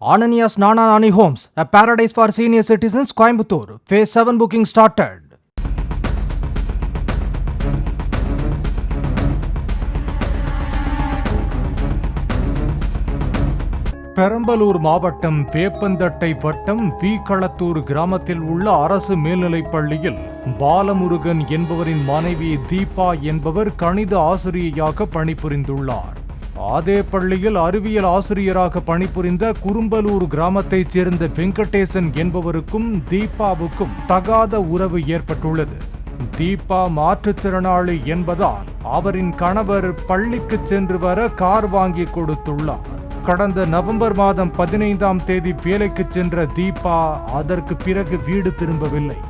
Ananias Nana Nani Homes, a paradise for senior citizens, Coimbatore. Phase 7 booking started. Perambalur மாவட்டம் வேப்பந்தட்டை வட்டம் வீக்களத்தூர் கிராமத்தில் உள்ள அரசு மேல்நிலைப் பள்ளியில் பாலமுருகன் என்பவரின் மனைவி தீபா என்பவர் கணித ஆசிரியையாக பணிபுரிந்துள்ளார். அதே பள்ளியில் அறிவியல் ஆசிரியராக பணிபுரிந்த குரும்பலூர் கிராமத்தைச் சேர்ந்த வெங்கடேசன் என்பவருக்கும் தீபாவுக்கும் தகாத உறவு ஏற்பட்டுள்ளது. தீபா மாற்றுத்திறனாளி என்பதால் அவரின் கணவர் பள்ளிக்கு சென்று வர கார் வாங்கி கொடுத்துள்ளார். கடந்த நவம்பர் மாதம் 15ஆம் தேதி வேலைக்கு சென்ற தீபா அதற்கு பிறகு வீடு திரும்பவில்லை.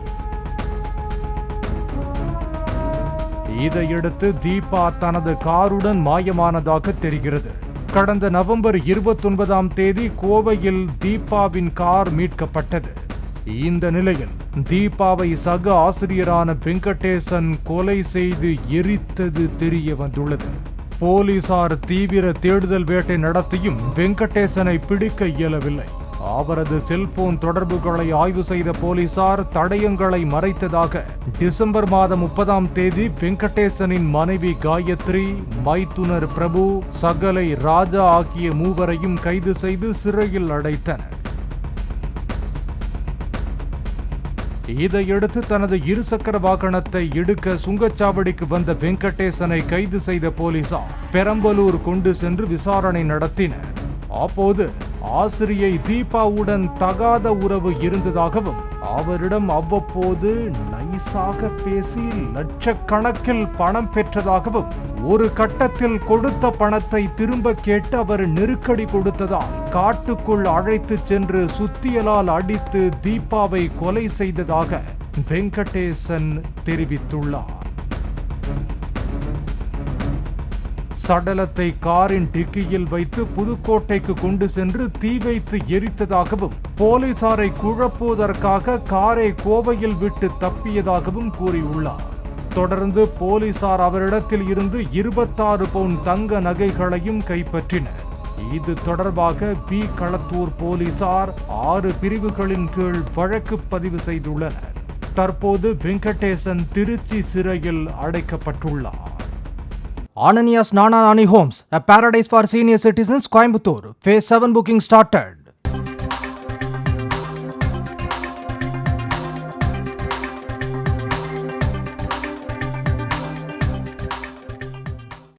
இதையடுத்து தீபா தனது காருடன் மாயமானதாக தெரிகிறது. கடந்த நவம்பர் 29ஆம் தேதி கோவையில் தீபாவின் கார் மீட்கப்பட்டது. இந்த நிலையில் தீபாவை சக ஆசிரியரான வெங்கடேசன் கொலை செய்து எரித்தது தெரிய வந்துள்ளது. போலீசார் தீவிர தேடுதல் வேட்டை நடத்தியும் வெங்கடேசனை பிடிக்க இயலவில்லை. அவரது செல்போன் தொடர்புகளை ஆய்வு செய்த போலீசார் தடயங்களை மறைத்ததாக டிசம்பர் மாதம் 30ஆம் தேதி வெங்கடேசனின் மனைவி காயத்ரி, மைத்துனர் பிரபு, சகலை ராஜா ஆகிய மூவரையும் கைது செய்து சிறையில் அடைத்தனர். இதையடுத்து தனது இருசக்கர வாகனத்தை எடுக்க சுங்கச்சாவடிக்கு வந்த வெங்கடேசனை கைது செய்த போலீசார் பெரம்பலூர் கொண்டு சென்று விசாரணை நடத்தினர். அப்போது ஆசிரியை தீபாவுடன் தகாத உறவு இருந்ததாகவும் அவரிடம் அவ்வப்போது நைசாக பேசி லட்சக்கணக்கில் பணம் பெற்றதாகவும் ஒரு கட்டத்தில் கொடுத்த பணத்தை திரும்ப கேட்டு அவர் நெருக்கடி கொடுத்ததால் காட்டுக்குள் அழைத்து சென்று சுத்தியலால் அடித்து தீபாவை கொலை செய்ததாக வெங்கடேசன் தெரிவித்துள்ளார். சடலத்தை காரின் டிக்கியில் வைத்து புதுக்கோட்டைக்கு கொண்டு சென்று தீ வைத்து எரித்ததாகவும் போலீசாரை குழப்புவதற்காக காரை கோவையில் விட்டு தப்பியதாகவும் கூறியுள்ளார். தொடர்ந்து போலீசார் அவரிடத்தில் இருந்து 26 பவுன் தங்க நகைகளையும் கைப்பற்றினர். இது தொடர்பாக வீக்களத்தூர் போலீசார் 6 பிரிவுகளின் கீழ் வழக்கு பதிவு செய்துள்ளனர். தற்போது வெங்கடேசன் திருச்சி சிறையில் அடைக்கப்பட்டுள்ளார். Ananias Nana Nani Homes, a paradise for senior citizens, Coimbatore. Phase 7 booking started.